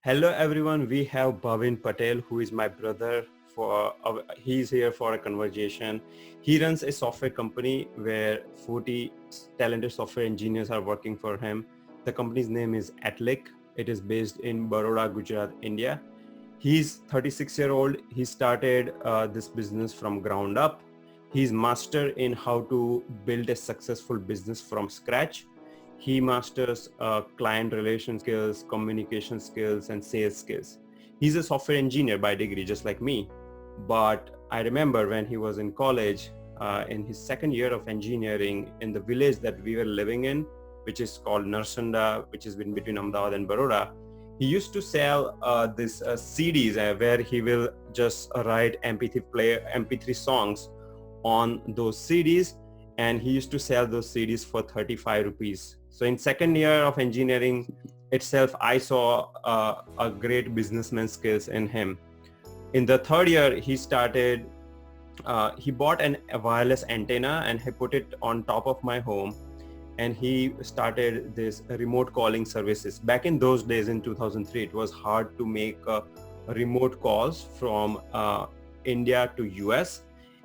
Hello everyone, we have Bhavin Patel, who is my brother. He's here for a conversation. He runs a software company where 40 talented software engineers are working for him. The company's name is Atlic. It is based in Baroda, Gujarat, India. He's 36-year-old. He started this business from ground up. He's master in how to build a successful business from scratch. He masters client relation skills, communication skills, and sales skills. He's a software engineer by degree, just like me. But I remember when he was in college, in his second year of engineering, in the village that we were living in, which is called Narsanda, which is in between Ahmedabad and Baroda, he used to sell these CDs where he will just write MP3 songs on those CDs, and he used to sell those CDs for 35 rupees. So in second year of engineering itself, I saw a great businessman skills in him. In the third year, he bought a wireless antenna and he put it on top of my home, and he started this remote calling services. Back in those days in 2003, it was hard to make remote calls from India to US.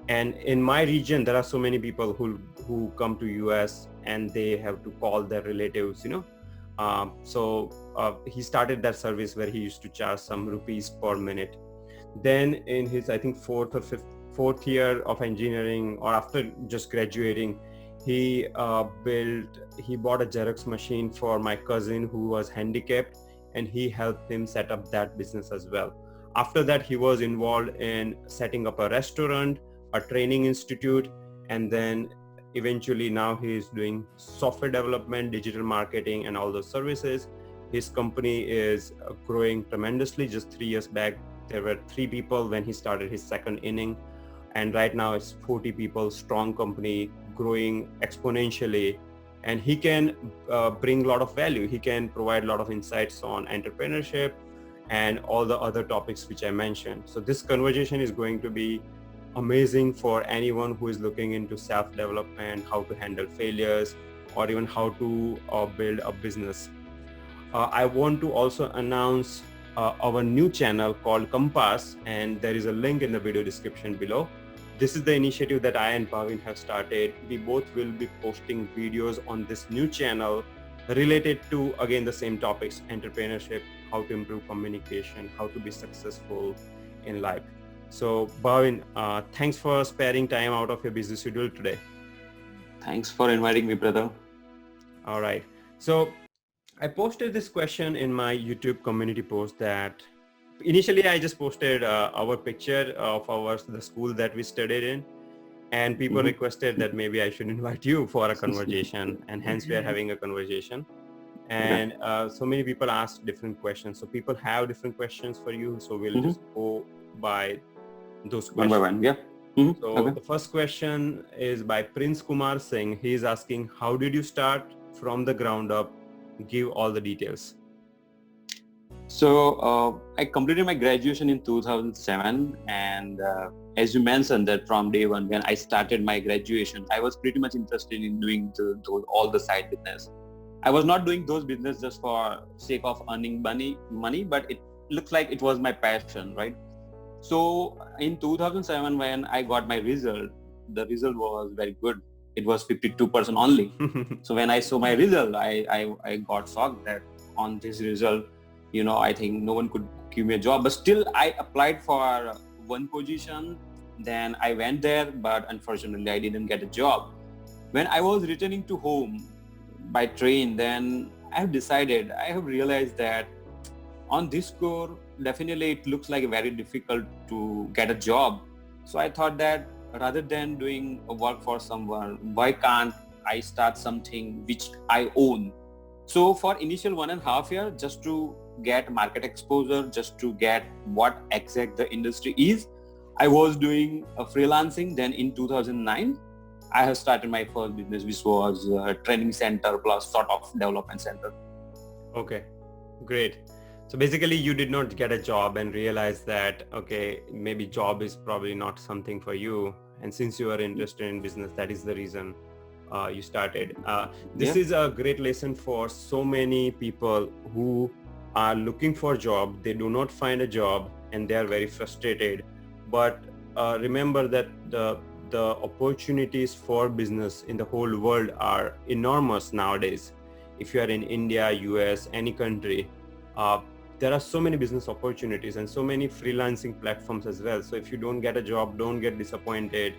And in my region, there are so many people who come to US and they have to call their relatives. He started that service where he used to charge some rupees per minute. Then in his, I think, fourth year of engineering, or after just graduating, he bought a Xerox machine for my cousin who was handicapped, and he helped him set up that business as well. After that, he was involved in setting up a restaurant, a training institute, and then eventually now he is doing software development, digital marketing, and all those services. His company is growing tremendously. Just 3 years back, there were 3 people when he started his second inning, and right now it's 40 people strong company, growing exponentially. And he can bring a lot of value. He can provide a lot of insights on entrepreneurship and all the other topics which I mentioned. So this conversation is going to be amazing for anyone who is looking into self-development, how to handle failures, or even how to build a business. I want to also announce our new channel called Compass, and there is a link in the video description below. This is the initiative that I and Bhavin have started. We both will be posting videos on this new channel related to, again, the same topics: entrepreneurship, how to improve communication, how to be successful in life. So Bhavin, thanks for sparing time out of your busy schedule today. Thanks for inviting me, brother. All right. So I posted this question in my YouTube community post that initially I just posted our picture of the school that we studied in, and people requested that maybe I should invite you for a conversation, and hence we are having a conversation. And so many people ask different questions. So people have different questions for you. So we'll just go by those questions. One by one, yeah. So the first question is by Prince Kumar Singh. He is asking, how did you start from the ground up? Give all the details. So I completed my graduation in 2007, and as you mentioned that from day one when I started my graduation, I was pretty much interested in doing all the side business. I was not doing those business just for sake of earning money, but it looks like it was my passion, right? So in 2007 when I got my result, the result was very good. It was 52% only. So when I saw my result, I got shocked that on this result, I think no one could give me a job. But still I applied for one position. Then I went there, but unfortunately I didn't get a job. When I was returning to home by train, then I have realized that on this score, definitely it looks like very difficult to get a job. So I thought that rather than doing a work for someone, why can't I start something which I own? So for initial 1.5 years, just to get market exposure, just to get what exact the industry is, I was doing a freelancing. Then in 2009, I have started my first business, which was a training center plus sort of development center. Okay, great. So basically you did not get a job and realize that, okay, maybe job is probably not something for you. And since you are interested in business, that is the reason you started. This is a great lesson for so many people who are looking for a job, they do not find a job, and they are very frustrated. But remember that the opportunities for business in the whole world are enormous nowadays. If you are in India, US, any country, there are so many business opportunities and so many freelancing platforms as well. So if you don't get a job, don't get disappointed.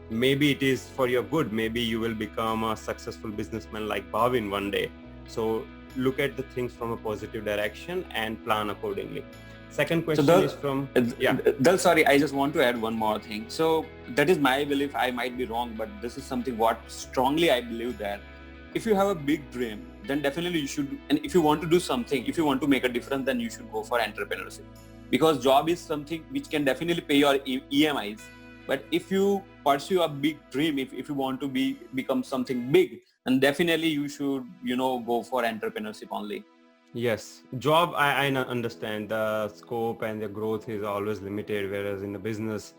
Maybe it is for your good. Maybe you will become a successful businessman like Bhavin one day. So look at the things from a positive direction and plan accordingly. Second question is from Sorry, I just want to add one more thing. So that is my belief. I might be wrong, but this is something what strongly I believe, that if you have a big dream, then definitely you should, and if you want to do something, if you want to make a difference, then you should go for entrepreneurship, because job is something which can definitely pay your EMIs. But if you pursue a big dream, if you want to become something big, then definitely you should, go for entrepreneurship only. Yes, job, I understand the scope and the growth is always limited, whereas in the business,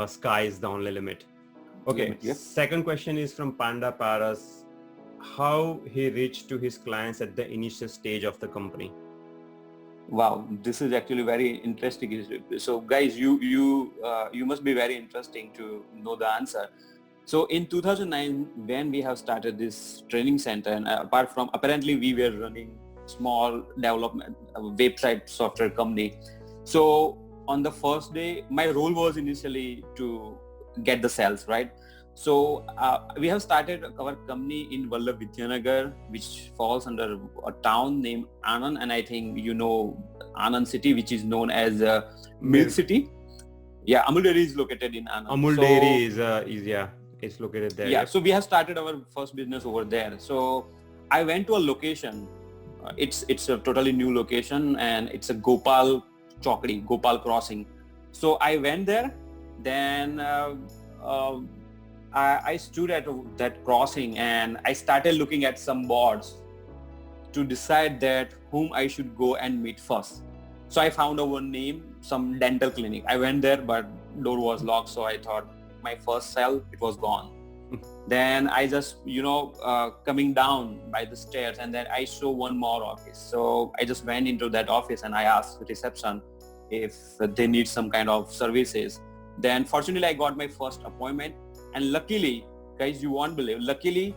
sky is the only limit. Okay, second question is from Panda Paras. How he reached to his clients at the initial stage of the company? Wow, this is actually very interesting. So guys, you must be very interesting to know the answer. So in 2009, when we have started this training center, and apart from, apparently we were running small development website software company. So on the first day, my role was initially to get the sales, right? So we have started our company in Vallabh Vidyanagar, which falls under a town named Anand, and I think you know Anand city, which is known as Milk City. Yeah, Amul Dairy is located in Anand. Amul Dairy is located there. Yeah, so we have started our first business over there. So I went to a location. It's a totally new location, and it's a Gopal Crossing. So I went there. Then I stood at that crossing, and I started looking at some boards to decide that whom I should go and meet first. So I found one name, some dental clinic. I went there, but door was locked. So I thought my first sale, it was gone. Then I just, coming down by the stairs, and then I saw one more office. So I just went into that office and I asked the reception if they need some kind of services. Then fortunately I got my first appointment, and luckily, guys, you won't believe, luckily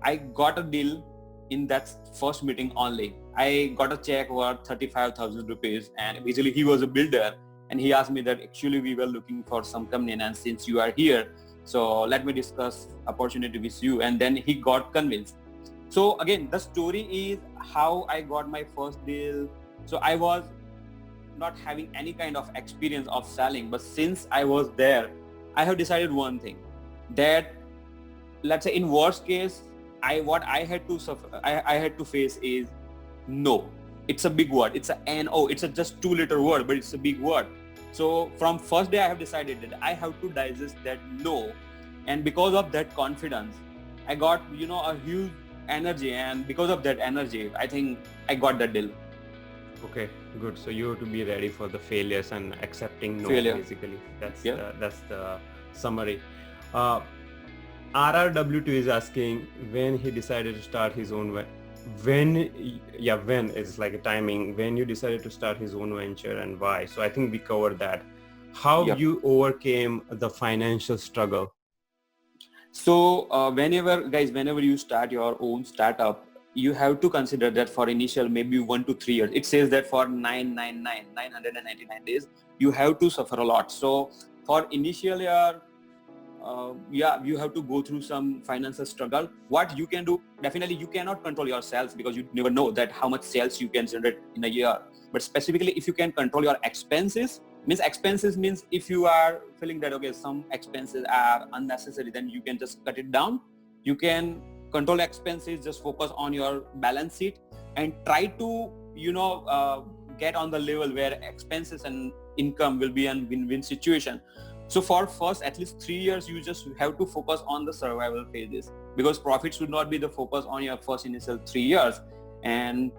I got a deal in that first meeting only. I got a check worth 35,000 rupees, and basically he was a builder, and he asked me that actually we were looking for some company, and since you are here, so let me discuss opportunity with you. And then he got convinced. So again, the story is how I got my first deal. So I was not having any kind of experience of selling, but since I was there, I have decided one thing, that let's say in worst case, what I had to suffer, I had to face is no. It's a big word. It's a NO. It's a just 2-letter word, but it's a big word. So from first day, I have decided that I have to digest that no. And because of that confidence, I got, a huge energy. And because of that energy, I think I got that deal. Okay, good. So you have to be ready for the failures and accepting no, basically. That's the summary. RRW2 is asking when he decided to start his own when is like a timing, when you decided to start his own venture and why. So I think we covered that. How you overcame the financial struggle. So whenever you start your own startup, you have to consider that for initial maybe 1 to 3 years. It says that for 999 days, you have to suffer a lot. So for initial year, you have to go through some financial struggle. What you can do, definitely you cannot control your sales, because you never know that how much sales you can generate in a year. But specifically, if you can control your expenses means if you are feeling that, okay, some expenses are unnecessary, then you can just cut it down. You can control expenses, just focus on your balance sheet and try to, get on the level where expenses and income will be a win-win situation. So for first at least 3 years, you just have to focus on the survival phases, because profit should not be the focus on your first initial 3 years. And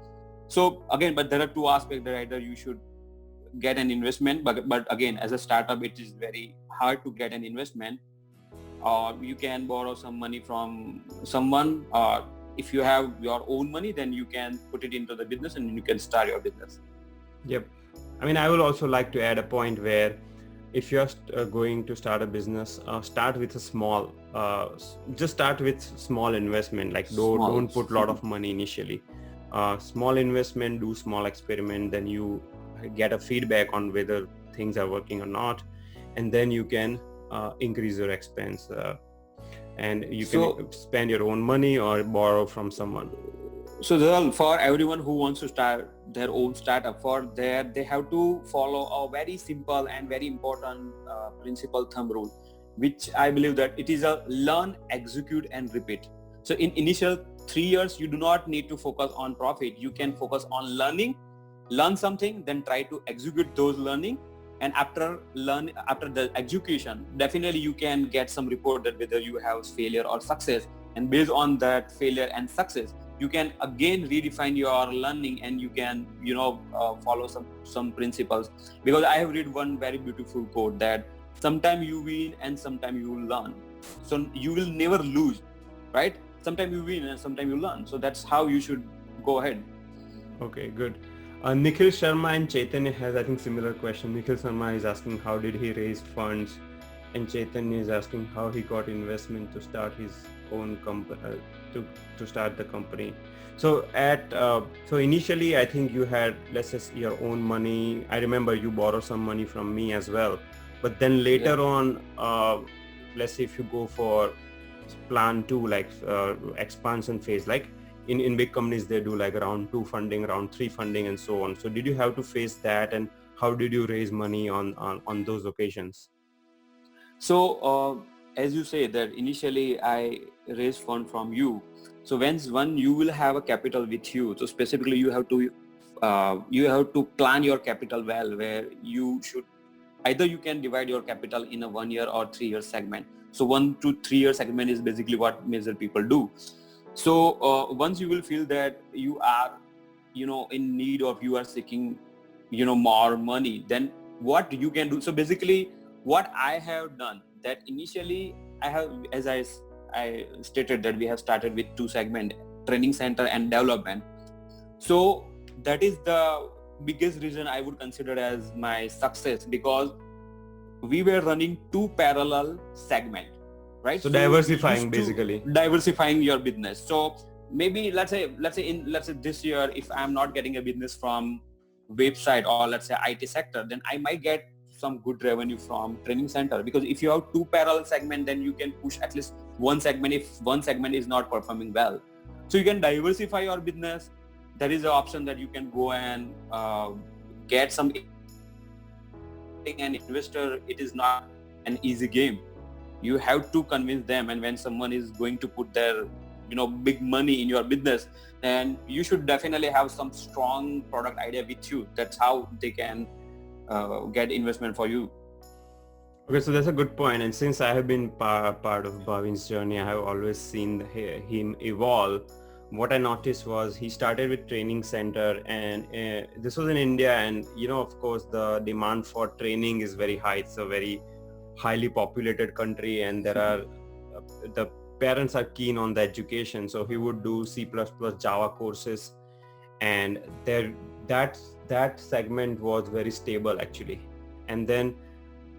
so again, but there are two aspects that either you should get an investment, but again, as a startup, it is very hard to get an investment, or you can borrow some money from someone, or if you have your own money, then you can put it into the business and you can start your business. Yep. I mean, I would also like to add a point where if you're going to start a business, start with a small, just start with small investment. Like don't put a lot of money initially. Small investment, do small experiment, then you get a feedback on whether things are working or not, and then you can increase your expense, and you can spend your own money or borrow from someone. So Dhawal, for everyone who wants to start their own startup, they have to follow a very simple and very important principle thumb rule, which I believe that it is a learn, execute and repeat. So in initial 3 years, you do not need to focus on profit. You can focus on learn something, then try to execute those learning. And after the execution, definitely you can get some report that whether you have failure or success. And based on that failure and success, you can again redefine your learning and you can follow some principles. Because I have read one very beautiful quote that sometimes you win and sometimes you learn. So you will never lose, right? Sometimes you win and sometimes you learn. So that's how you should go ahead. Okay, good. Nikhil Sharma and Chaitanya has, I think, similar question. Nikhil Sharma is asking how did he raise funds, and Chaitanya is asking how he got investment to start his own company, to start the company. So so initially, I think you had, let's say, your own money. I remember you borrowed some money from me as well. But then later on, let's say if you go for plan 2, like expansion phase, like in big companies, they do like round 2 funding, round 3 funding and so on. So did you have to face that, and how did you raise money on those occasions? So as you say that initially I raised fund from you. So when you will have a capital with you, so specifically you have to plan your capital well, where you should either you can divide your capital in a 1 year or 3 year segment. So 1 to 3 year segment is basically what major people do. So once you will feel that you are in need of, you are seeking more money, then what you can do. So basically what I have done, that initially I have, as I stated, that we have started with 2 segments, training center and development. So that is the biggest reason I would consider as my success, because we were running 2 parallel segments, right? So diversifying, basically diversifying your business. So maybe let's say this year, if I'm not getting a business from website or let's say IT sector, then I might get some good revenue from training center. Because if you have 2 parallel segments, then you can push at least one segment if one segment is not performing well. So you can diversify your business. That is the option, that you can go and get some an investor. It is not an easy game. You have to convince them, and when someone is going to put their big money in your business, then you should definitely have some strong product idea with you. That's how they can get investment for you. Okay, so that's a good point. And since I have been part of Bhavin's journey, I have always seen him evolve. What I noticed was he started with training center, and this was in India, and of course the demand for training is very high. It's a very highly populated country, and there are the parents are keen on the education. So he would do C++, Java courses, and that segment was very stable actually. And then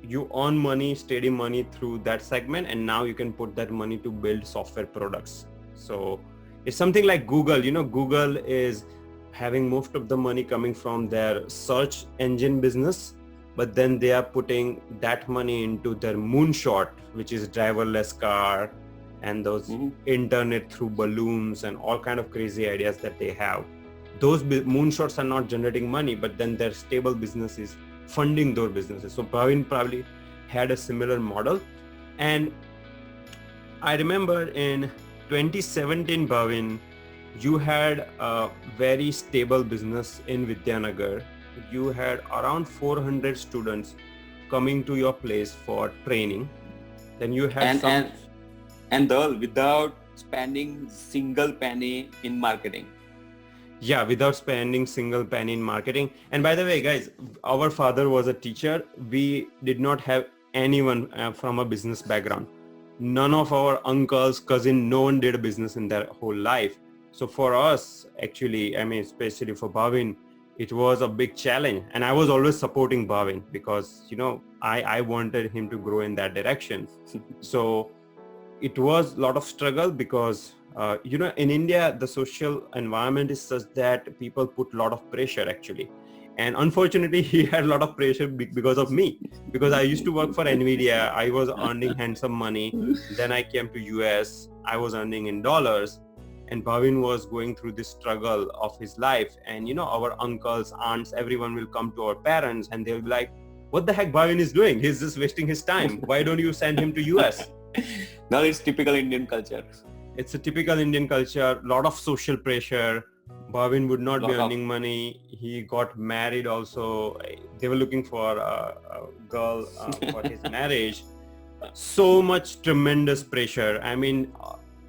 you earn money, steady money through that segment, and now you can put that money to build software products. So it's something like Google. Google is having most of the money coming from their search engine business, but then they are putting that money into their moonshot, which is driverless car and those internet through balloons and all kind of crazy ideas that they have. Those moonshots are not generating money, but then their stable business is funding those businesses. So Bhavin probably had a similar model. And I remember in 2017, Bhavin, you had a very stable business in Vidyanagar. You had around 400 students coming to your place for training. Then you had and without spending single penny in marketing. Yeah, without spending single penny in marketing. And by the way, guys, our father was a teacher. We did not have anyone from a business background. None of our uncles, cousin, no one did a business in their whole life. So for us, actually, I mean, especially for Bhavin, it was a big challenge. And I was always supporting Bhavin because, I wanted him to grow in that direction. So it was a lot of struggle because, in India, the social environment is such that people put a lot of pressure actually. And unfortunately, he had a lot of pressure because of me, because I used to work for NVIDIA. I was earning handsome money. Then I came to US. I was earning in dollars. And Bhavin was going through this struggle of his life. And, our uncles, aunts, everyone will come to our parents and they'll be like, what the heck Bhavin is doing? He's just wasting his time. Why don't you send him to US? Now it's typical Indian culture. It's a typical Indian culture, lot of social pressure. Bhavin would not be earning money. He got married also. They were looking for a girl for his marriage. So much tremendous pressure. I mean,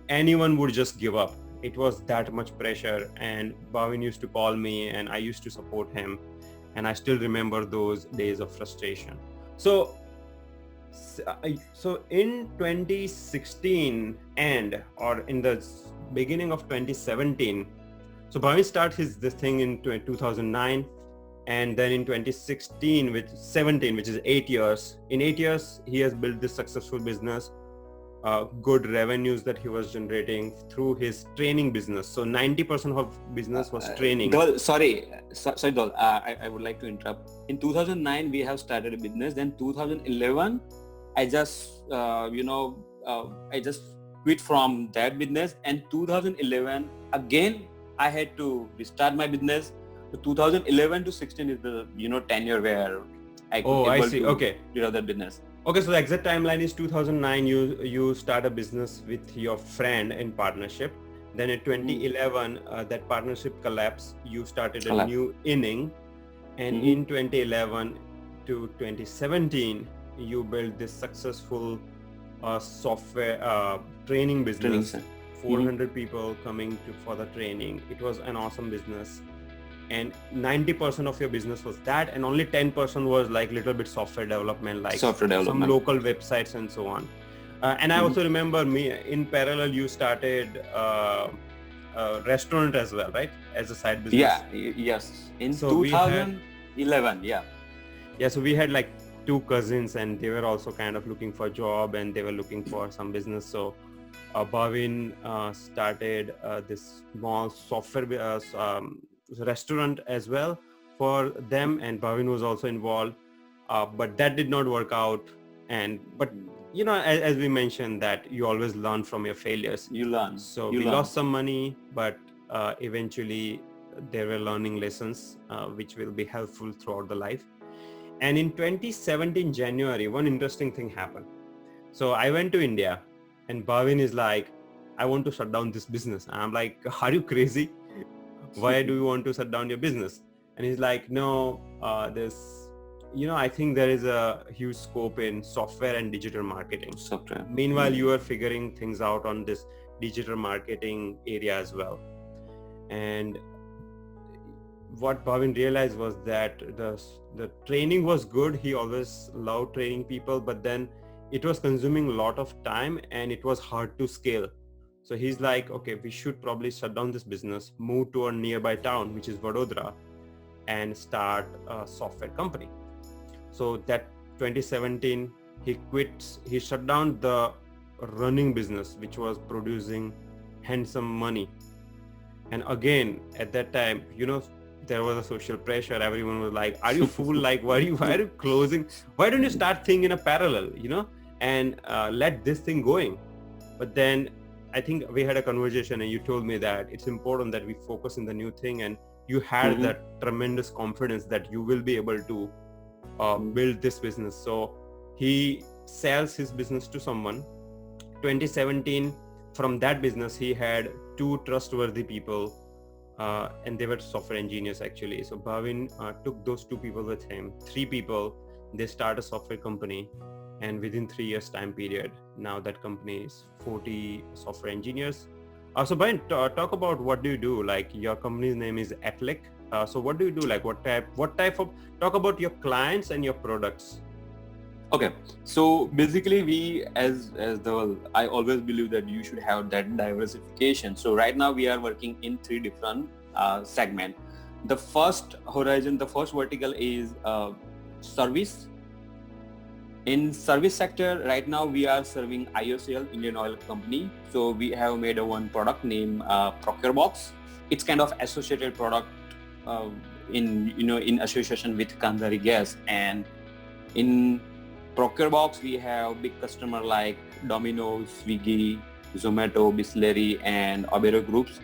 anyone would just give up. It was that much pressure. And Bhavin used to call me and I used to support him. And I still remember those days of frustration. So in 2016 or in the beginning of 2017, so Bhavin started this thing in 2009, and then in 2016 which is 8 years. In 8 years, he has built this successful business, good revenues that he was generating through his training business. So 90% of business was training. Sorry, Dol. I would like to interrupt. In 2009, we have started a business. Then 2011, I just quit from that business. And 2011 again, I had to restart my business. So 2011 to 16 is the tenure where I could I see. Okay. That business. Okay, so the exact timeline is 2009. You start a business with your friend in partnership. Then in 2011, that partnership collapsed. You started a new inning, and in 2011 to 2017, you built this successful software training business. 400 people coming for the training. It was an awesome business. And 90% of your business was that, and only 10% was like little bit software development, like some local websites and so on. And I also remember in parallel, you started a restaurant as well, right? As a side business. Yeah, yes. In 2011, yeah. So we had like two cousins, and they were also kind of looking for a job, and they were looking for some business. So Bhavin started this small software restaurant as well for them, and Bhavin was also involved, but that did not work out. But as we mentioned, that you always learn from your failures. You learn. So we lost some money, but eventually there were learning lessons which will be helpful throughout the life. And in 2017 January, one interesting thing happened. So I went to India, and Bhavin is like, I want to shut down this business. And I'm like, are you crazy? Why do you want to shut down your business? And he's like, no, I think there is a huge scope in software and digital marketing. Meanwhile, you are figuring things out on this digital marketing area as well. And what Bhavin realized was that the training was good. He always loved training people, but then it was consuming a lot of time and it was hard to scale. So he's like, okay, we should probably shut down this business, move to a nearby town, which is Vadodara, and start a software company. So that 2017, he shut down the running business, which was producing handsome money. And again, at that time, there was a social pressure. Everyone was like, are you fool? Like, why are you closing? Why don't you start thinking in a parallel, and let this thing going? But then I think we had a conversation and you told me that it's important that we focus in the new thing, and you had that tremendous confidence that you will be able to build this business. So he sells his business to someone. 2017, from that business, he had two trustworthy people, and they were software engineers actually. So Bhavin took those two people with him. 3 people, they start a software company. And within 3 years time period, now that company is 40 software engineers. So Bhavin, talk about what do you do? Like, your company's name is Atlic. So what do you do? Like, what type of, talk about your clients and your products. Okay, so basically as the I always believe that you should have that diversification. So right now we are working in three different segments. The first horizon, the first vertical is service. In service sector, right now we are serving IOCL, Indian Oil Company. So we have made a one product named ProcureBox. It's kind of associated product uh, in association with Kandari Gas. And in ProcureBox, we have big customer like Domino's, Swiggy, Zomato, Bisleri, and Obero groups.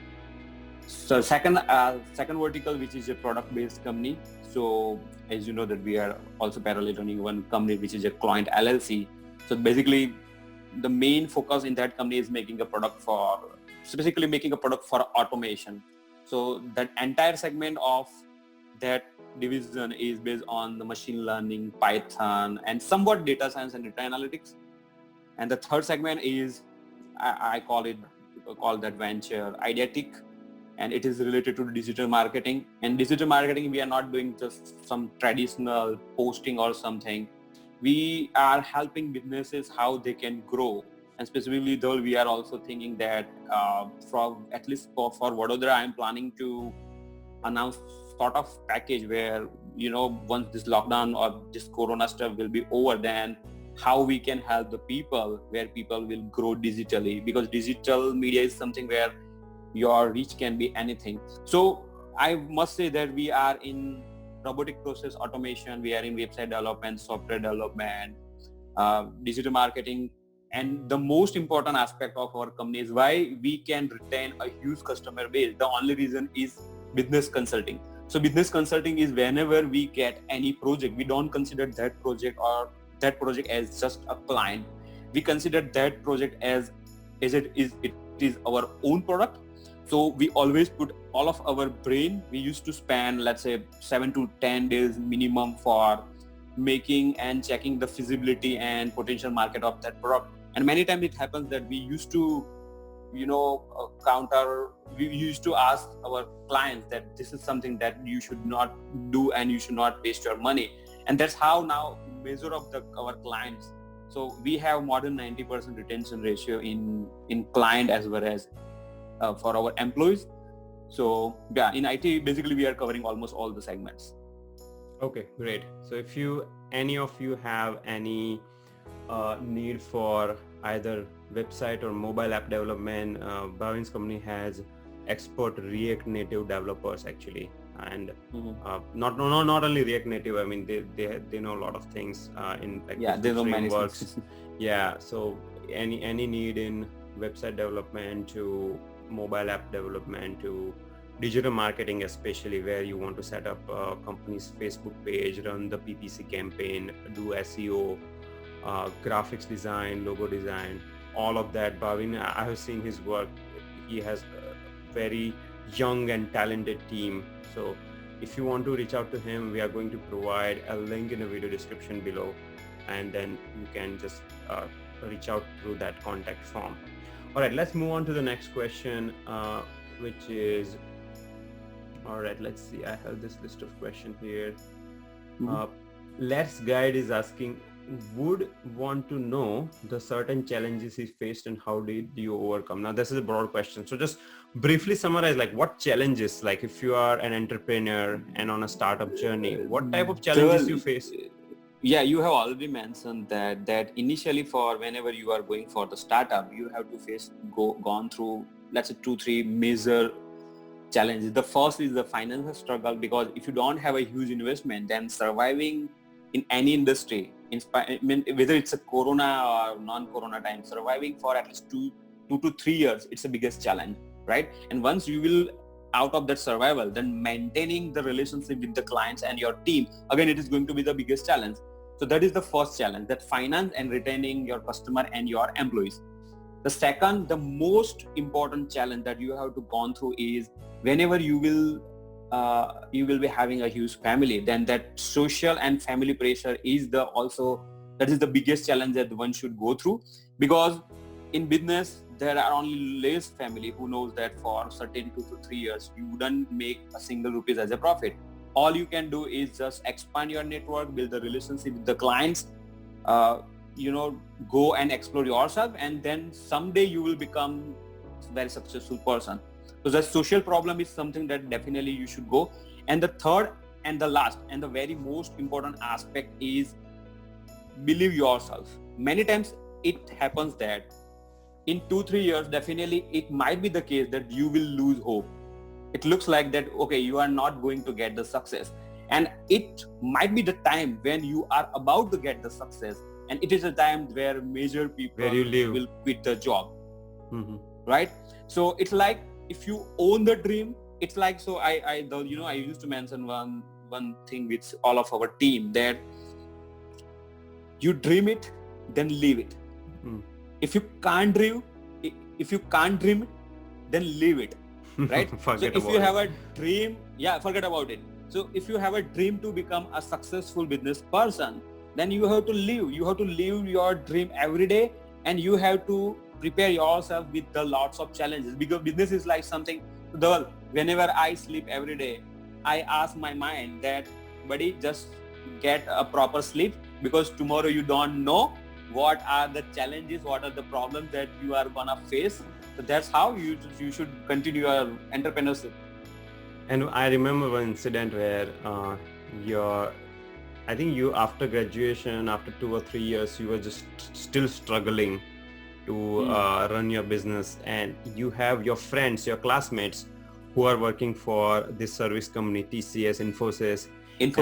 So second vertical, which is a product-based company. So as you know that we are also parallel running one company, which is a client LLC. So basically, the main focus in that company is making a product for, specifically making a product for automation. So that entire segment of that division is based on the machine learning, Python, and somewhat data science and data analytics. And the third segment is I call that venture Ideatic, and it is related to digital marketing. And digital marketing, we are not doing just some traditional posting or something. We are helping businesses how they can grow. And specifically, though, we are also thinking that from at least for Vadodara, I am planning to announce sort of package where, once this lockdown or this corona stuff will be over, then how we can help the people, where people will grow digitally, because digital media is something where your reach can be anything. So I must say that we are in robotic process automation, we are in website development, software development, digital marketing. And the most important aspect of our company is why we can retain a huge customer base. The only reason is business consulting. So business consulting is whenever we get any project, we don't consider that project as just a client. We consider that project as it is our own product. So we always put all of our brain. We used to spend, let's say, 7 to 10 days minimum for making and checking the feasibility and potential market of that product. And many times it happens that we used to we used to ask our clients that this is something that you should not do and you should not waste your money. And that's how now measure of our clients. So we have more than 90% retention ratio in client as well as for our employees. So yeah, in IT, basically we are covering almost all the segments. Okay, great. So if any of you have any need for either website or mobile app development, Bhavin's company has expert React Native developers actually, and not only React Native. I mean, they know a lot of things in like They know many frameworks. things. Yeah. So any need in website development to mobile app development to digital marketing, especially where you want to set up a company's Facebook page, run the PPC campaign, do SEO, graphics design, logo design, all of that. Bhavin, I have seen his work. He has a very young and talented team. So if you want to reach out to him, we are going to provide a link in the video description below, and then you can just reach out through that contact form. All right, let's move on to the next question, which is, all right, let's see. I have this list of questions here. Let's Guide is asking, would want to know the certain challenges he faced and how did you overcome. Now, this is a broad question. So just briefly summarize, like what challenges, like if you are an entrepreneur and on a startup journey, what type of challenges you face? Yeah, you have already mentioned that initially for whenever you are going for the startup, you have to gone through, let's say, 2-3 major challenges. The first is the financial struggle, because if you don't have a huge investment, then surviving in any industry, whether it's a corona or non-corona time, surviving for at least 2 to 3 years, it's the biggest challenge, right? And once you will out of that survival, then maintaining the relationship with the clients and your team, again, it is going to be the biggest challenge. So that is the first challenge, that finance and retaining your customer and your employees. The second, the most important challenge that you have to gone through is whenever you will be having a huge family, then that social and family pressure is that is the biggest challenge that one should go through. Because in business, there are only less family who knows that for certain 2 to 3 years, you wouldn't make a single rupees as a profit. All you can do is just expand your network, build a relationship with the clients, uh, go and explore yourself, and then someday you will become very successful person. So the social problem is something that definitely you should go. And the third and the last and the very most important aspect is believe yourself. Many times it happens that in 2-3 years, definitely it might be the case that you will lose hope. It looks like that, okay, you are not going to get the success, and it might be the time when you are about to get the success, and it is a time where major people Where you live. will quit the job. Mm-hmm. Right? So it's like, if you own the dream, it's like, so I used to mention one thing with all of our team, that you dream it, then leave it. If you can't dream it, then leave it. Right? So if you have a dream, forget about it. So if you have a dream to become a successful business person, then you have to live your dream every day, and you have to prepare yourself with the lots of challenges, because business is like something. Whenever I sleep every day, I ask my mind that, buddy, just get a proper sleep, because tomorrow you don't know what are the challenges, what are the problems that you are gonna face. So that's how you should continue your entrepreneurship. And I remember one incident where I think you, after graduation, after 2 or 3 years, you were just still struggling to run your business, and you have your friends, your classmates who are working for this service company, TCS, Infosys. And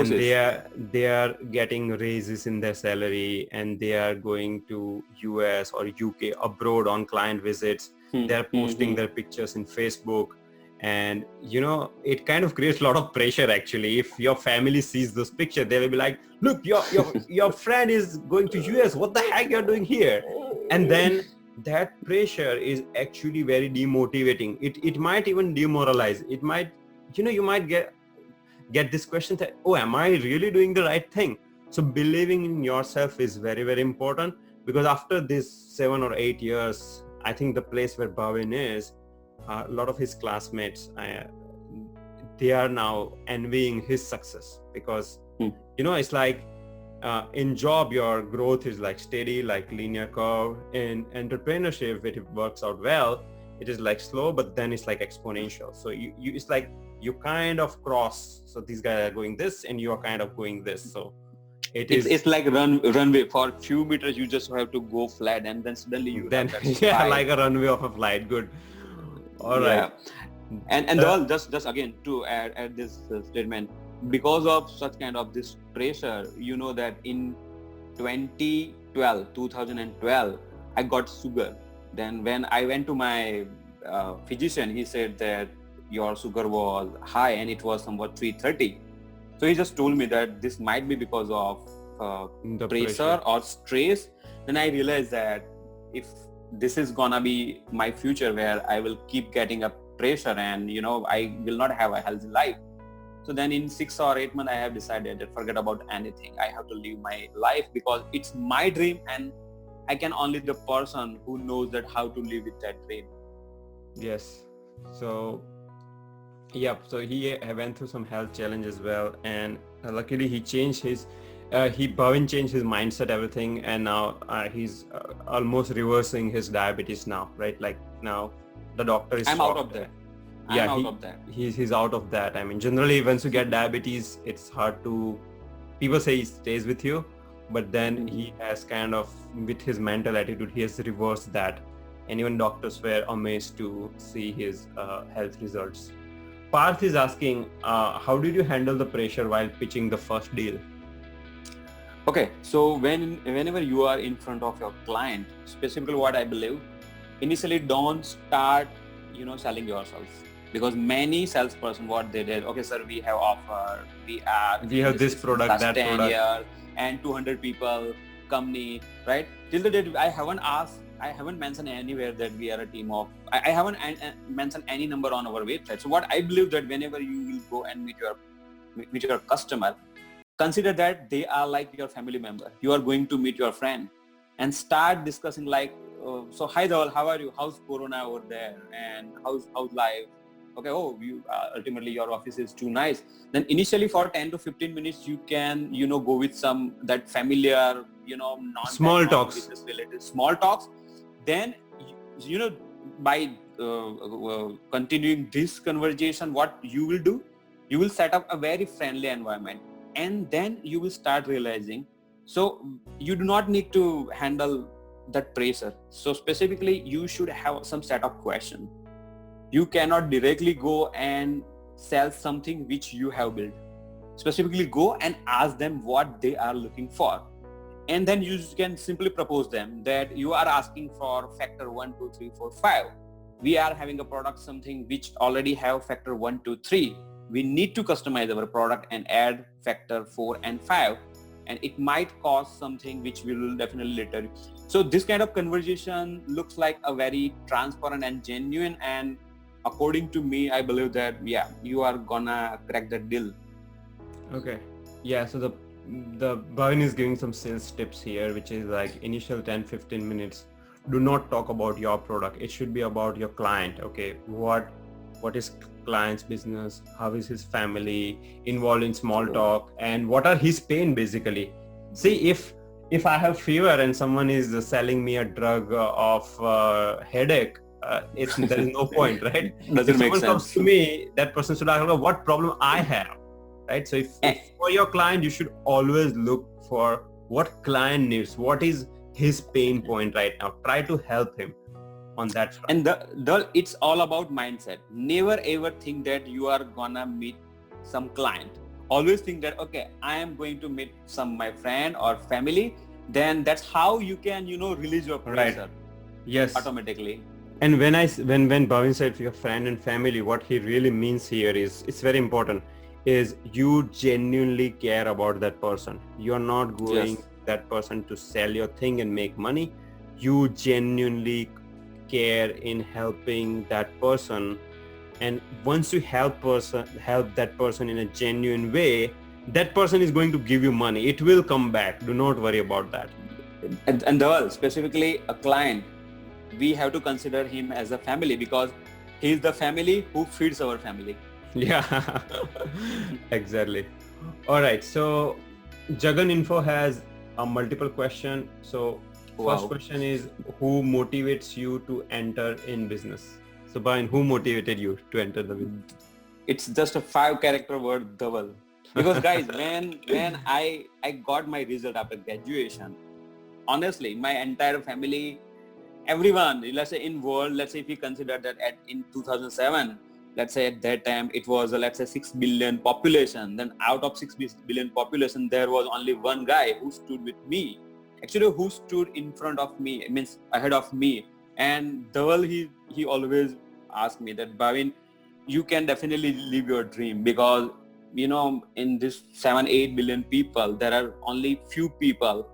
they are getting raises in their salary, and they are going to US or UK abroad on client visits. They're posting their pictures in Facebook, and it kind of creates a lot of pressure. Actually, if your family sees this picture, they will be like, look, your friend is going to US, what the heck you're doing here? And then that pressure is actually very demotivating. It might even demoralize. It might, you might get this question that, oh, am I really doing the right thing? So believing in yourself is very, very important, because after this 7 or 8 years, I think the place where Bhavin is, a lot of his classmates, they are now envying his success, because it's like in job your growth is like steady, like linear curve. In entrepreneurship, if it works out well, it is like slow, but then it's like exponential. So you it's like you kind of cross. So these guys are going this, and you are kind of going this. So it's like runway. For a few meters, you just have to go flat, and then suddenly you then like a runway of a flight. Good. All right. And just again to add this statement, because of such kind of this pressure, that in 2012, I got sugar. Then when I went to my physician, he said that your sugar was high, and it was somewhat 330. So he just told me that this might be because of the pressure or stress. Then I realized that if this is gonna be my future, where I will keep getting a pressure, and I will not have a healthy life. So then in 6 or 8 months, I have decided that forget about anything. I have to live my life, because it's my dream, and I can only the person who knows that how to live with that dream. Yes. So so he went through some health challenge as well, and luckily he changed his Bhavin changed his mindset, everything, and now he's almost reversing his diabetes now, right? Like now the doctor is out of that. He's out of that. I mean, generally once you get diabetes, it's hard to, people say he stays with you, but then he has kind of, with his mental attitude, he has reversed that, and even doctors were amazed to see his health results. Parth is asking, how did you handle the pressure while pitching the first deal? Okay, so whenever you are in front of your client, specifically what I believe, initially don't start, selling yourself, because many salesperson, what they did, okay, sir, we have offer, we have this product, that 10 product, years, and 200 people, company, right? Till the date, I haven't mentioned anywhere that we are a team of, I haven't mentioned any number on our website. So what I believe that whenever you will go and meet your customer, consider that they are like your family member. You are going to meet your friend, and start discussing like, so hi Dhawal, how are you? How's Corona over there? And how's life? okay, oh, you ultimately your office is too nice. Then initially for 10 to 15 minutes, you can, go with some that familiar, Small non-tech, talks. non-business related small talks. Then, by continuing this conversation, what you will do, you will set up a very friendly environment, and then you will start realizing. So you do not need to handle that pressure. So specifically, you should have some set of question. You cannot directly go and sell something which you have built. Specifically, go and ask them what they are looking for, and then you can simply propose them that you are asking for factor 1 2 3 4 5. We are having a product something which already have factor 1 2 3. We need to customize our product and add factor 4 and 5, and it might cost something which we will definitely later. So this kind of conversation looks like a very transparent and genuine, and according to me, I believe that you are gonna crack that deal. Okay. Yeah, so the Bhavin is giving some sales tips here, which is like initial 10-15 minutes. Do not talk about your product. It should be about your client. Okay. What is client's business? How is his family involved in small talk? And what are his pain basically? See, if I have fever and someone is selling me a drug of headache, there is no point, right? Doesn't If make someone comes sense. to me, that person should ask what problem I have, right? So if for your client, you should always look for what client needs, what is his pain point right now. Try to help him on that front. And it's all about mindset. Never ever think that you are gonna meet some client. Always think that, okay, I am going to meet my friend or family. Then that's how you can, release your pressure. Right. Yes. Automatically. And when Bhavin said your friend and family, what he really means here is, it's very important, is you genuinely care about that person. You're not going that person to sell your thing and make money. You genuinely care in helping that person, and once you help that person in a genuine way, that person is going to give you money. It will come back. Do not worry about that. And specifically a client, we have to consider him as a family, because he is the family who feeds our family. Yeah. Exactly. All right, so Jagan Info has a multiple question. So first question is, who motivates you to enter in business? So Bhavin, who motivated you to enter the business? It's just a 5-character word, double. Because guys, when I got my result after graduation, honestly, my entire family, everyone, let's say in world, let's say if you consider that in 2007, let's say at that time it was let's say 6 billion population. Then out of 6 billion population, there was only one guy who stood with me. Actually, who stood in front of me, means ahead of me. And Dhaval, he always asked me that, Bhavin, you can definitely live your dream, because in this 7-8 billion people, there are only few people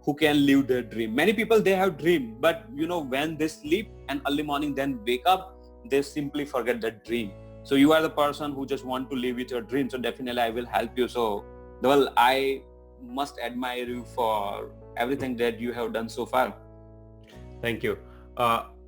who can live their dream. Many people, they have dream, but when they sleep and early morning then wake up, they simply forget that dream. So you are the person who just want to live with your dream. So definitely I will help you. So well, I must admire you for everything that you have done so far. Thank you.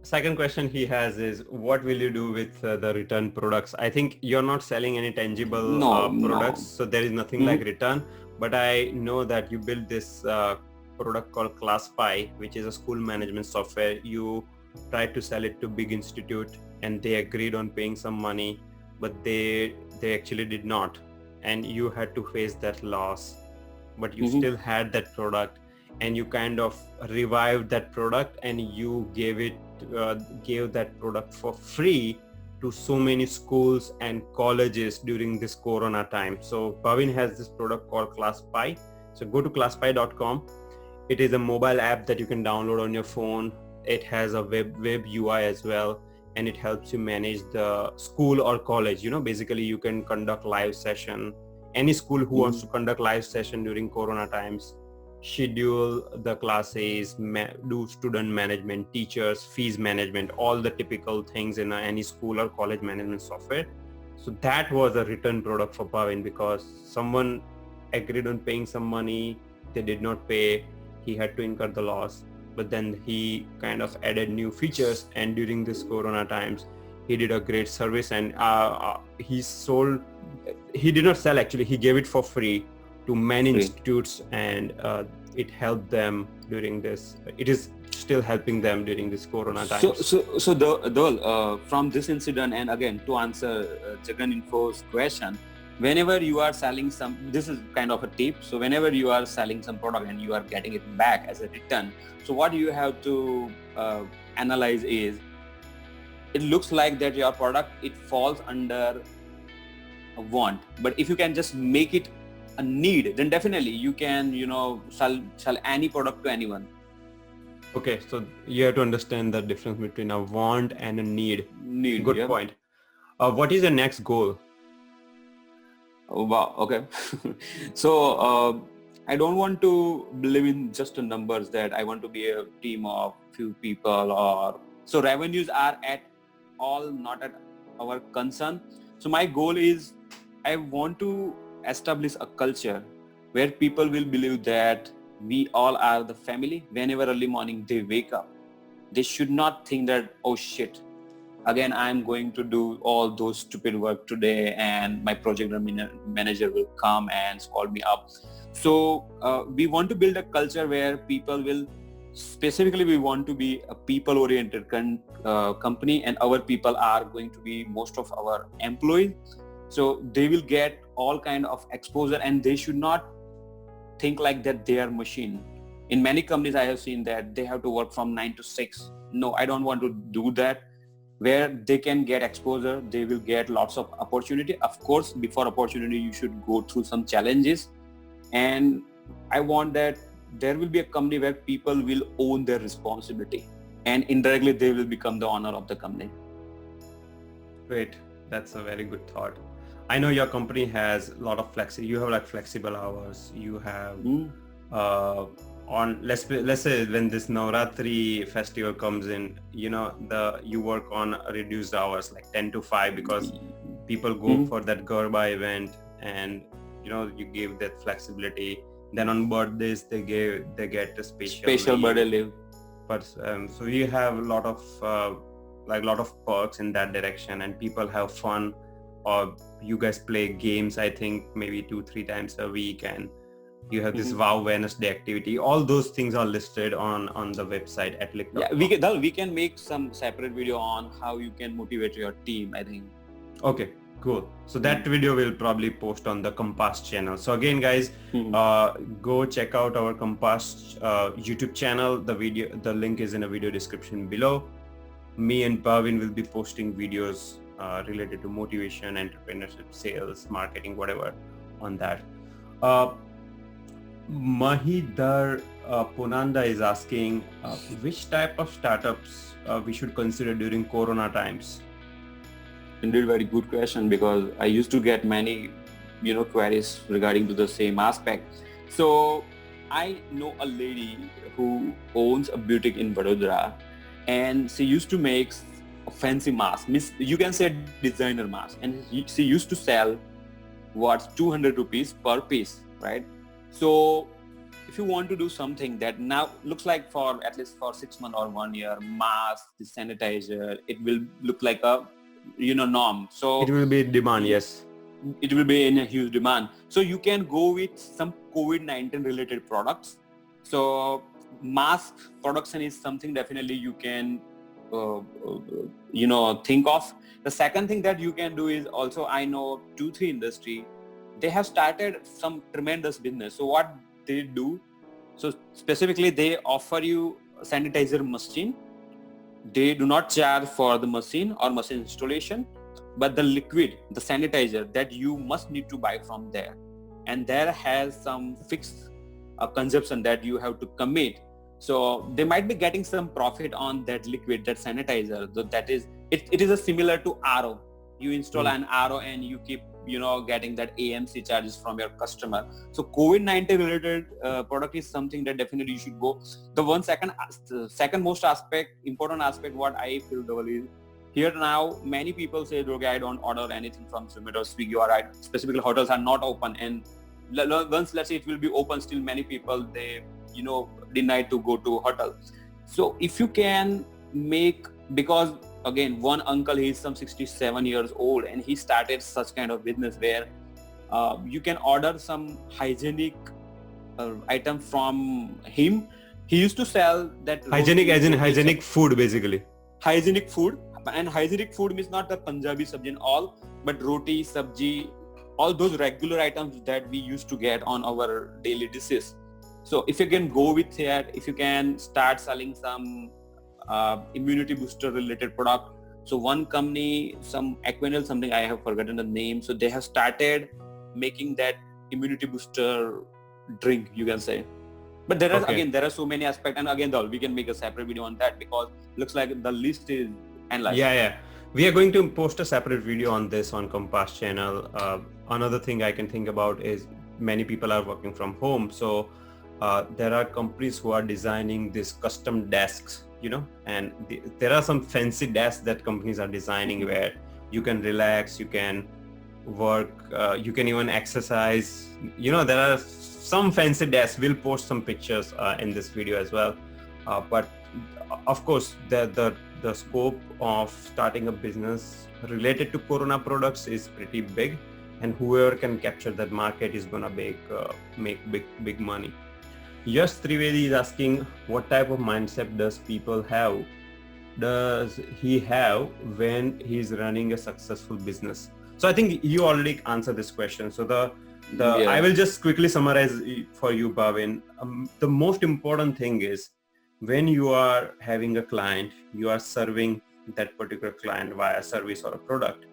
Second question he has is, what will you do with the return products? I think you're not selling any tangible products, so there is nothing like return. But I know that you built this product called ClassPy, which is a school management software. You tried to sell it to big institute, and they agreed on paying some money, but they actually did not, and you had to face that loss. But you still had that product, and you kind of revived that product, and you gave that product for free to so many schools and colleges during this Corona time. So Bhavin has this product called ClassPy. So go to classpy.com. It is a mobile app that you can download on your phone. It has a web UI as well, and it helps you manage the school or college. Basically you can conduct live session. Any school who wants to conduct live session during Corona times, schedule the classes, do student management, teachers, fees management, all the typical things in any school or college management software. So that was a return product for Bhavin, because someone agreed on paying some money, they did not pay, he had to incur the loss, but then he kind of added new features, and during this Corona times, he did a great service, and he did not sell actually, he gave it for free to many institutes, and it helped them during this. It is still helping them during this corona times. From this incident, and again to answer Jagan Info's question, whenever you are selling this is kind of a tip. So whenever you are selling some product and you are getting it back as a return, so what you have to analyze is, it looks like that your product, it falls under a want, but if you can just make it a need, then definitely you can sell any product to anyone. Okay, so you have to understand the difference between a want and a need. Good yeah. point. What is your next goal? Oh, wow. Okay. So I don't want to believe in just the numbers that I want to be a team of few people, or so revenues are at all not at our concern. So my goal is, I want to establish a culture where people will believe that we all are the family. Whenever early morning they wake up, they should not think that, oh shit, again I'm going to do all those stupid work today and my project manager will come and call me up. So we want to build a culture where people will, specifically we want to be a people oriented company, and our people are going to be most of our employees. So they will get all kind of exposure, and they should not think like that they are machine. In many companies I have seen that they have to work from 9 to 6. No, I don't want to do that. Where they can get exposure, they will get lots of opportunity. Of course, before opportunity you should go through some challenges, and I want that there will be a company where people will own their responsibility, and indirectly they will become the owner of the company. Great, that's a very good thought. I know your company has a lot of you have like flexible hours. You have on let's say when this Navratri festival comes in, you work on reduced hours like 10 to 5 because people go for that Garba event, and you give that flexibility. Then on birthdays they get a special birthday leave. But so you have a lot of perks in that direction, and people have fun, or you guys play games, I think maybe 2-3 times a week, and you have this Wow Wednesday activity. All those things are listed on the website at Lick. Yeah, we can make some separate video on how you can motivate your team, I think. Okay, cool. So that video will probably post on the Compass channel. So again, guys, go check out our Compass YouTube channel. The link is in a video description below. Me and Bhavin will be posting videos related to motivation, entrepreneurship, sales, marketing, whatever on that. Mahidhar Punanda is asking which type of startups we should consider during Corona times. Indeed, very good question, because I used to get many queries regarding to the same aspect. So I know a lady who owns a boutique in Vadodara, and she used to make a fancy mask, you can say designer mask, and she used to sell 200 rupees per piece, right? So if you want to do something that now looks like for at least for 6 months or 1 year, mask, the sanitizer, it will look like a norm. So it will be demand, yes. It will be in a huge demand. So you can go with some COVID-19 related products. So mask production is something definitely you can think of. The second thing that you can do is also, I know 2-3 industry, they have started some tremendous business. So what they do, so specifically they offer you a sanitizer machine. They do not charge for the machine or machine installation, but the liquid, the sanitizer, that you must need to buy from there. And there has some fixed consumption that you have to commit. So they might be getting some profit on that liquid, that sanitizer. So that is, it is a similar to RO. You install an RO and you keep getting that AMC charges from your customer. So COVID-19 related product is something that definitely you should go. The second most important aspect what I feel though is, here now many people say, okay, I don't order anything from Zomato or Swiggy, or specifically hotels are not open, and once let's say it will be open, still many people they deny to go to hotel. So if you can make, because again, one uncle, he's some 67 years old, and he started such kind of business where you can order some hygienic item from him. He used to sell that Hygienic as in roti hygienic food, basically. hygienic food, and hygienic food means not the Punjabi sabji and all, but roti, sabji, all those regular items that we used to get on our daily dishes. So if you can go with that, if you can start selling some immunity booster related product. So one company, some Equinel, something I have forgotten the name. So they have started making that immunity booster drink, you can say. But there are again, there are so many aspects, and again, we can make a separate video on that because looks like the list is endless. Yeah. We are going to post a separate video on this on Compass channel. Another thing I can think about is many people are working from home. So there are companies who are designing these custom desks, and there are some fancy desks that companies are designing where you can relax, you can work, you can even exercise. There are some fancy desks. We'll post some pictures in this video as well. But of course, the scope of starting a business related to Corona products is pretty big, and whoever can capture that market is gonna make big money. Yash Trivedi is asking, what type of mindset does he have when he's running a successful business? So I think you already answered this question. So I will just quickly summarize for you, Bhavin. The most important thing is when you are having a client, you are serving that particular client via service or a product.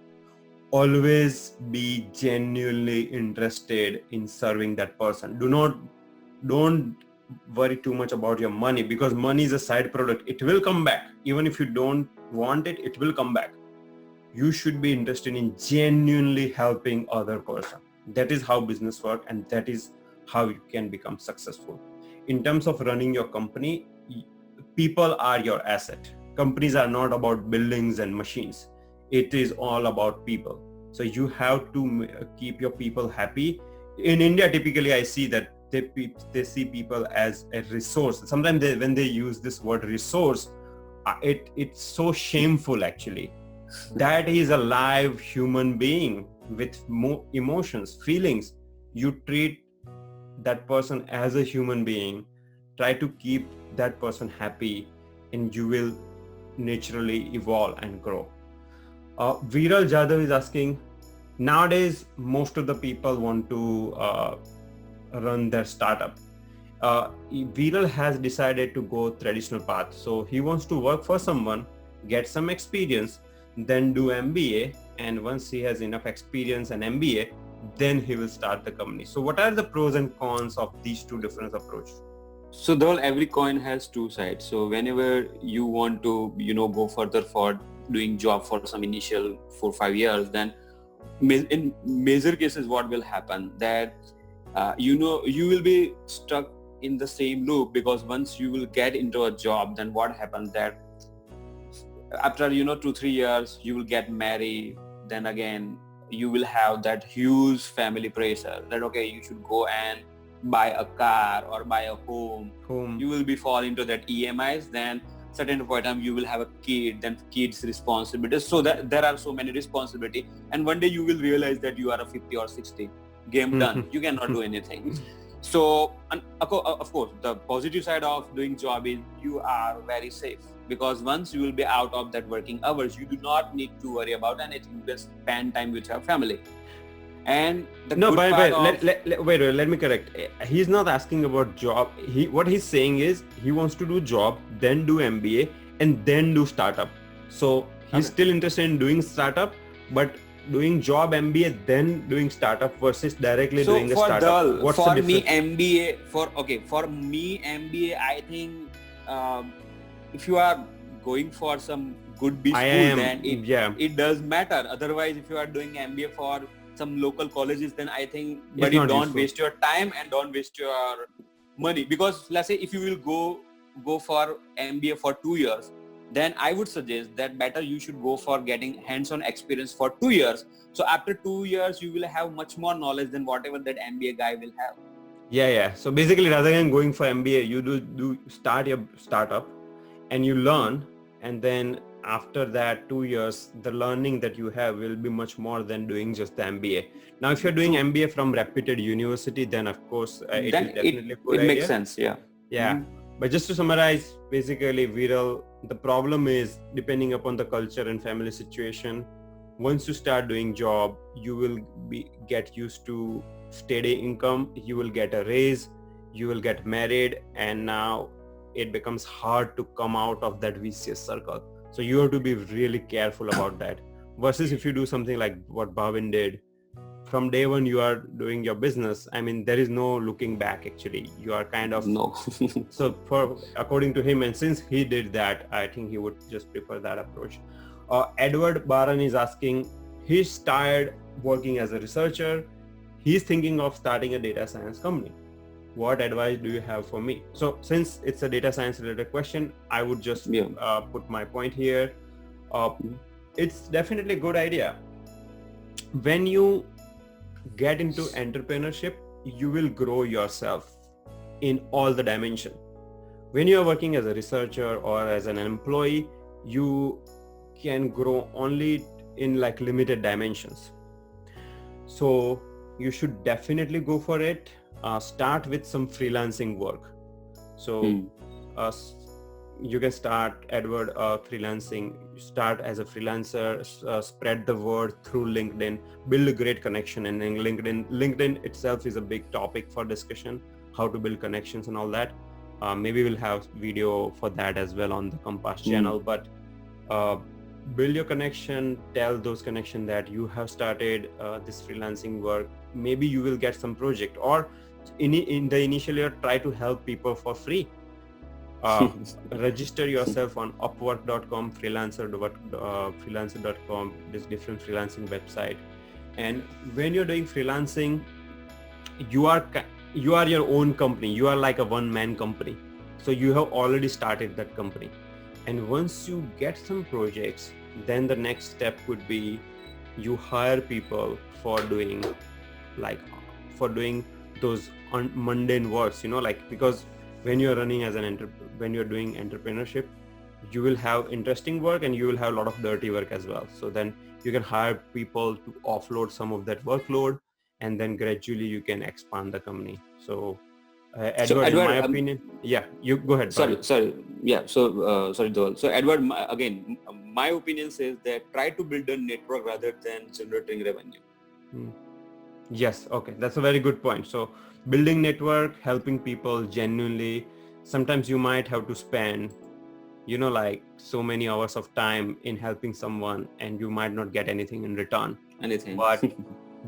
Always be genuinely interested in serving that person. Don't worry too much about your money, because money is a side product. It will come back. Even if you don't want it, it will come back. You should be interested in genuinely helping other person. That is how business works, and that is how you can become successful. In terms of running your company, people are your asset. Companies are not about buildings and machines. It is all about people. So you have to keep your people happy. In India, typically I see that they see people as a resource. Sometimes when they use this word resource, it's so shameful actually. That is a live human being with more emotions, feelings. You treat that person as a human being. Try to keep that person happy, and you will naturally evolve and grow. Viral Jadhav is asking, nowadays most of the people want to run their startup. Viral has decided to go traditional path. So he wants to work for someone, get some experience, then do MBA, and once he has enough experience and MBA, then he will start the company. So what are the pros and cons of these two different approaches? So Dhawal, every coin has two sides. So whenever you want to, go further for doing job for some initial 4-5 years, then in major cases, what will happen that, you will be stuck in the same loop, because once you will get into a job, then what happens that after 2-3 years you will get married. Then again you will have that huge family pressure that okay, you should go and buy a car or buy a home. You will be fall into that EMIs. Then certain point time you will have a kid, then kids responsibilities. So that there are so many responsibility, and one day you will realize that you are a 50 or 60, game done. You cannot do anything. So of course the positive side of doing job is you are very safe, because once you will be out of that working hours, you do not need to worry about anything. You just spend time with your family. And the wait, let me correct. He's not asking about job. What he's saying is he wants to do job, then do MBA, and then do startup. So he's still interested in doing startup, but doing job, MBA, then doing startup versus directly doing a startup. What's the difference? For me MBA, I think if you are going for some good B school, then it does matter. Otherwise, if you are doing MBA for some local colleges, then I think, but don't waste your time and don't waste your money. Because let's say if you will go for MBA for 2 years, then I would suggest that better you should go for getting hands-on experience for 2 years. So after 2 years, you will have much more knowledge than whatever that MBA guy will have. Yeah. So basically, rather than going for MBA, you do start your startup and you learn, and then after that 2 years, the learning that you have will be much more than doing just the MBA. Now, if you're doing True. MBA from reputed university, then of course it is Then definitely a good it makes idea. sense. Yeah. Yeah. Mhm. But just to summarize, basically, Viral, the problem is depending upon the culture and family situation. Once you start doing job, you will get used to steady income. You will get a raise. You will get married, and now it becomes hard to come out of that vicious circle. So you have to be really careful about that. Versus if you do something like what Bhavin did, from day one you are doing your business. I mean, there is no looking back. Actually, you are kind of No. so for according to him, and since he did that, I think he would just prefer that approach. Edward Baran is asking, he's tired working as a researcher. He's thinking of starting a data science company. What advice do you have for me? So since it's a data science related question, I would just Yeah. put my point here. It's definitely a good idea. When you get into entrepreneurship, you will grow yourself in all the dimension. When you are working as a researcher or as an employee, you can grow only in like limited dimensions. So you should definitely go for it. Start with some freelancing work. So uh, you can start, Edward, freelancing. Start as a freelancer, spread the word through LinkedIn, build a great connection. And in LinkedIn itself is a big topic for discussion, how to build connections and all that. Maybe we'll have video for that as well on the Compass channel. But build your connection, tell those connection that you have started this freelancing work. Maybe you will get some project, or in the initial year, try to help people for free. Register yourself on upwork.com, freelancer.com, this different freelancing website. And when you're doing freelancing, you are your own company. You are like a one-man company. So you have already started that company. And once you get some projects, then the next step would be you hire people for doing those mundane works, like, because when you're running as when you're doing entrepreneurship, you will have interesting work and you will have a lot of dirty work as well. So then you can hire people to offload some of that workload, and then gradually you can expand the company. So So Edward, in my Edward, opinion, yeah, you go ahead, Bhavin. sorry. Yeah. So sorry, Dol. So Edward, my opinion says that try to build a network rather than generating revenue. Yes, okay, that's a very good point. So building network, helping people genuinely, sometimes you might have to spend like so many hours of time in helping someone, and you might not get anything in return. Anything. But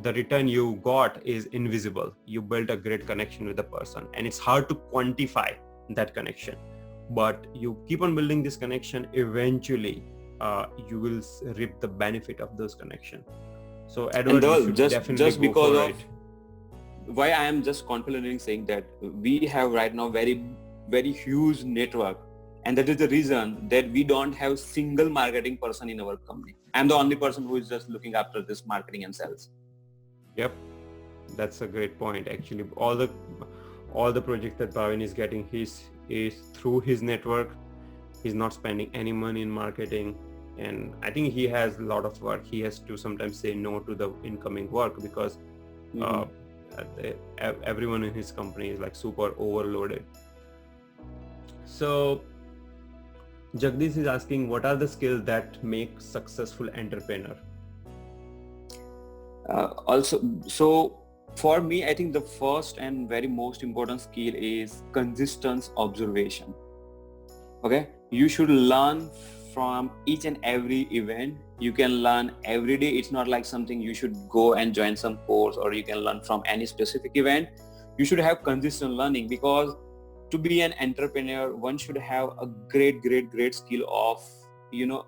the return you got is invisible. You built a great connection with the person, and it's hard to quantify that connection, but you keep on building this connection. Eventually you will reap the benefit of those connection. So Edward, you should definitely just go because for of it. why I am just confident in saying that we have right now very, very huge network, and that is the reason that we don't have single marketing person in our company. I'm the only person who is just looking after this marketing and sales. Yep, that's a great point. Actually, all the projects that Bhavin is getting, is through his network. He's not spending any money in marketing, and I think he has a lot of work. He has to sometimes say no to the incoming work because everyone in his company is like super overloaded. So Jagdish is asking, what are the skills that make successful entrepreneur? Also, so for me, I think the first and very most important skill is consistent observation. Okay, you should learn from each and every event. You can learn every day. It's not like something you should go and join some course, or you can learn from any specific event. You should have consistent learning, because to be an entrepreneur, one should have a great skill of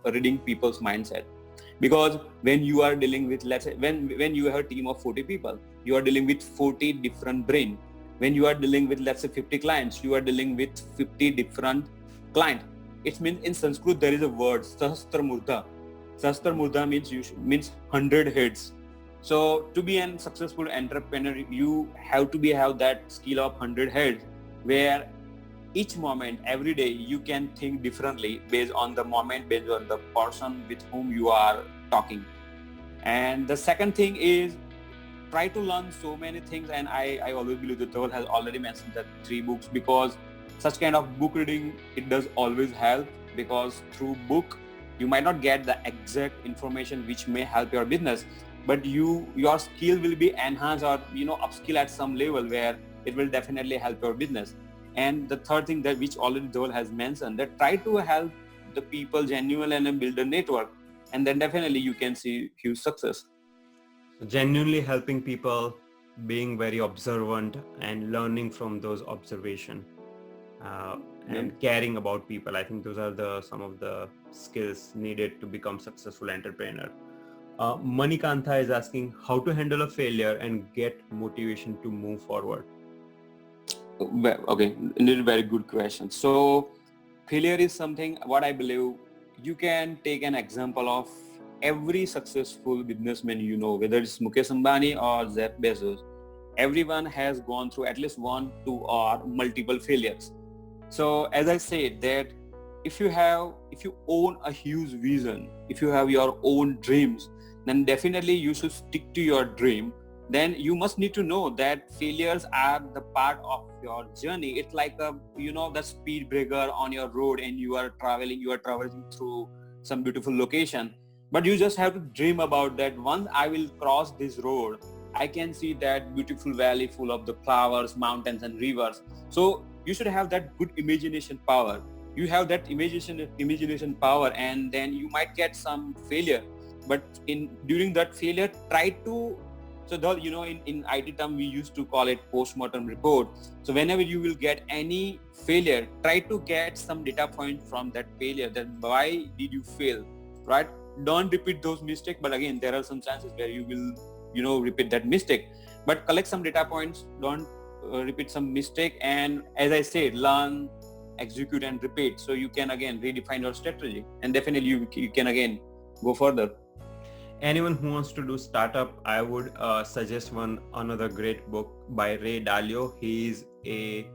reading people's mindset. Because when you are dealing with, let's say, when you have a team of 40 people, you are dealing with 40 different brain. When you are dealing with, let's say, 50 clients, you are dealing with 50 different clients. It means in Sanskrit there is a word, sahastra murda. Sahastra murda means 100 heads. So to be a successful entrepreneur, you have to have that skill of 100 heads, where each moment, every day, you can think differently based on the moment, based on the person with whom you are talking. And the second thing is try to learn so many things. And I always believe that Dhaval has already mentioned that 3 books, because such kind of book reading, it does always help, because through book you might not get the exact information which may help your business, but your skill will be enhanced, or upskill at some level where it will definitely help your business. And the third thing that which already Dhaval has mentioned, that try to help the people genuinely and build a network, and then definitely you can see huge success. Genuinely helping people, being very observant and learning from those observation, uh, Yeah. and caring about people. I think those are the some of the skills needed to become successful entrepreneur. Manikantha is asking how to handle a failure and get motivation to move forward. Okay, indeed, very good question. So failure is something, what I believe, you can take an example of every successful businessman, whether it's Mukesh Ambani or Jeff Bezos. Everyone has gone through at least one, two, or multiple failures. So as I said, that if you own a huge vision, if you have your own dreams, then definitely you should stick to your dream. Then you must need to know that failures are the part of your journey. It's like the speed breaker on your road, and you are traveling through some beautiful location, but you just have to dream about that. Once I will cross this road, I can see that beautiful valley full of the flowers, mountains and rivers. So you should have that good imagination power. You have that imagination power, and then you might get some failure, but during that failure, try to, so the, in IT term we used to call it post-mortem report. So whenever you will get any failure, try to get some data point from that failure, that why did you fail, right? Don't repeat those mistakes, but again, there are some chances where you will repeat that mistake, but collect some data points. Don't repeat some mistake, and as I said, learn, execute and repeat, so you can again redefine your strategy, and definitely you can again go further. Anyone who wants to do startup, I would suggest another great book by Ray Dalio. He's a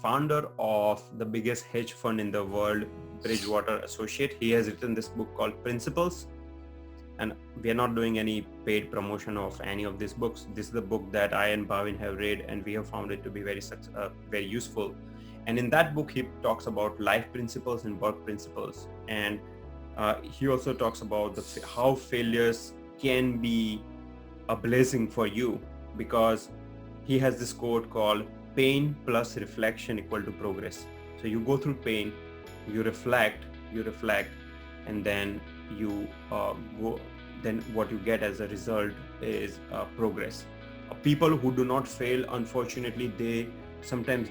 founder of the biggest hedge fund in the world, Bridgewater Associate. He has written this book called Principles, and we are not doing any paid promotion of any of these books. This is the book that I and Bhavin have read, and we have found it to be very useful. And in that book, he talks about life principles and work principles, and he also talks about how failures can be a blessing for you, because he has this quote called pain plus reflection equal to progress. So you go through pain, you reflect, and then you go. Then what you get as a result is progress. People who do not fail, unfortunately, they sometimes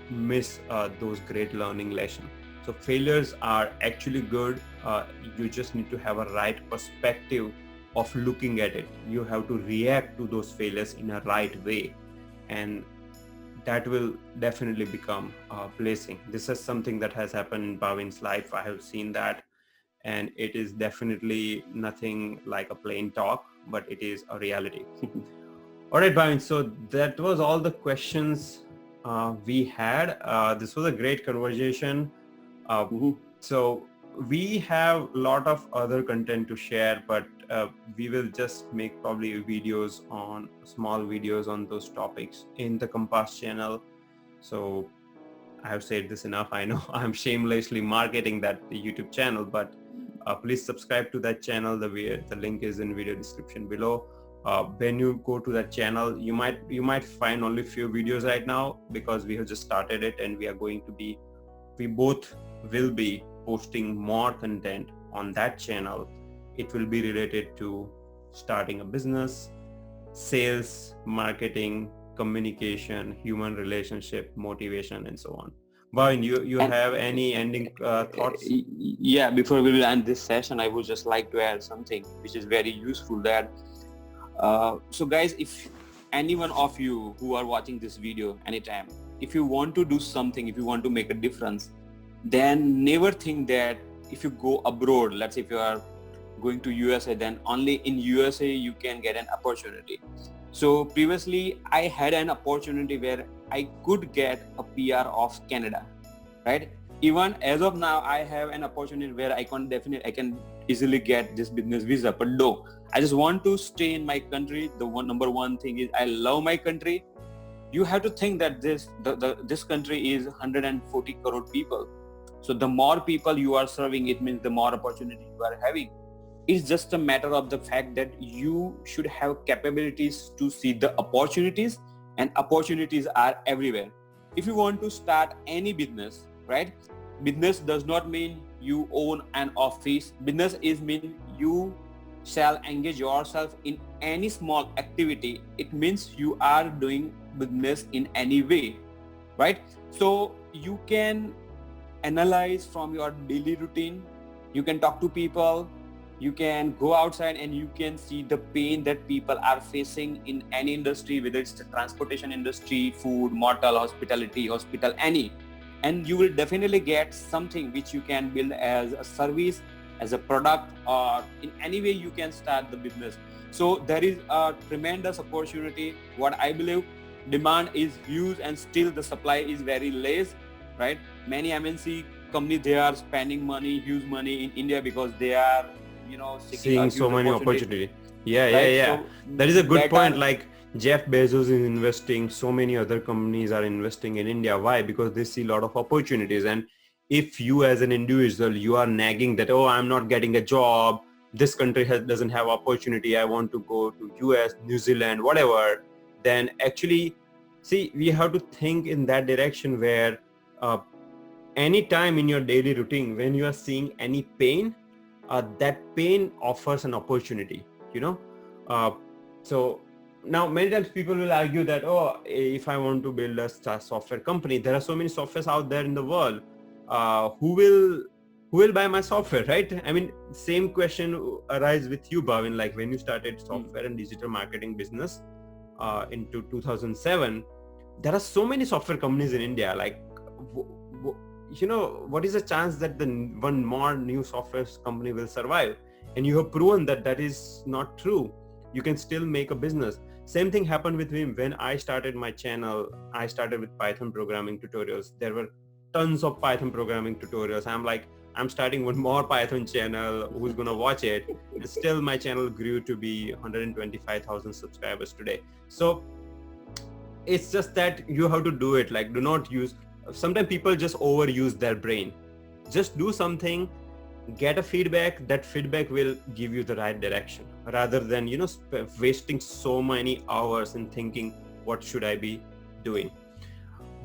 miss those great learning lessons. So failures are actually good. You just need to have a right perspective of looking at it. You have to react to those failures in a right way, and that will definitely become a blessing. This is something that has happened in Bhavin's life. I have seen that, and it is definitely nothing like a plain talk, but it is a reality. All right, Bhavin. So that was all the questions we had. This was a great conversation. So we have a lot of other content to share, but we will just make probably small videos on those topics in the Compass channel. So I have said this enough. I know I'm shamelessly marketing that YouTube channel, but please subscribe to that channel. The link is in video description below. When you go to that channel, you might find only few videos right now, because we have just started it, and we both will be posting more content on that channel. It will be related to starting a business, sales, marketing, communication, human relationship, motivation, and so on. Bhavin, you And have any ending thoughts? yeah, before we will end this session, I would just like to add something which is very useful, that so guys, if any one of you who are watching this video anytime, if you want to do something, if you want to make a difference, then never think that if you go abroad, let's say if you are going to USA, then only in USA you can get an opportunity. So previously I had an opportunity where I could get a PR of Canada, right? Even as of now, I have an opportunity where I can easily get this business visa. But no, I just want to stay in my country. The number one thing is I love my country. You have to think that this country is 140 crore people. So the more people you are serving, it means the more opportunity you are having. It's just a matter of the fact that you should have capabilities to see the opportunities, and opportunities are everywhere. If you want to start any business, right? Business does not mean you own an office. Business is mean you shall engage yourself in any small activity. It means you are doing business in any way, right? So you can analyze from your daily routine. You can talk to people, you can go outside, and you can see the pain that people are facing in any industry, whether it's the transportation industry, food, motel, hospitality, hospital, any. And you will definitely get something which you can build as a service, as a product, or in any way you can start the business. So there is a tremendous opportunity. What I believe, demand is huge and still the supply is very less, right? Many MNC companies, they are spending money, huge money in India because they are, seeking a Seeing so huge many opportunity, opportunity. Yeah, yeah, right? yeah. So That is a good that point. are, Like Jeff Bezos is investing, so many other companies are investing in India. Why? Because they see a lot of opportunities. And if you as an individual, you are nagging that, oh, I'm not getting a job, this country doesn't have opportunity, I want to go to US, New Zealand, whatever, then actually, see, we have to think in that direction where uh, any time in your daily routine when you are seeing any pain, that pain offers an opportunity, you know. uh, so now many times people will argue that, oh, if I want to build a software company, there are so many softwares out there in the world, who will buy my software, right? I mean, same question arise with you, Bhavin. Like when you started software and digital marketing business into 2007, there are so many software companies in India. Like what is the chance that the one more new software company will survive? And you have proven that that is not true. You can still make a business. Same thing happened with me when I started my channel. I started with Python programming tutorials. There were tons of Python programming tutorials. I'm like, I'm starting one more Python channel, who's going to watch it? And still my channel grew to be 125,000 subscribers today. So it's just that you have to do it. Like, do not use, sometimes people just overuse their brain. Just do something, get a feedback. That feedback will give you the right direction, rather than wasting so many hours in thinking, what should I be doing?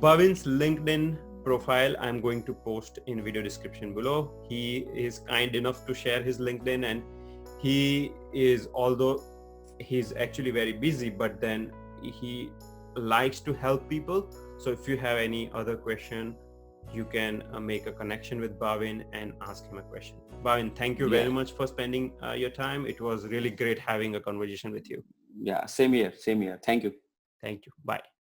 Bhavin's LinkedIn profile I'm going to post in video description below. He is kind enough to share his LinkedIn, and he is, although he's actually very busy, but then he likes to help people. So if you have any other question, you can make a connection with Bhavin and ask him a question. Bhavin, thank you very yeah, much for spending your time. It was really great having a conversation with you. yeah, same here, same here. Thank you. Thank you. Bye.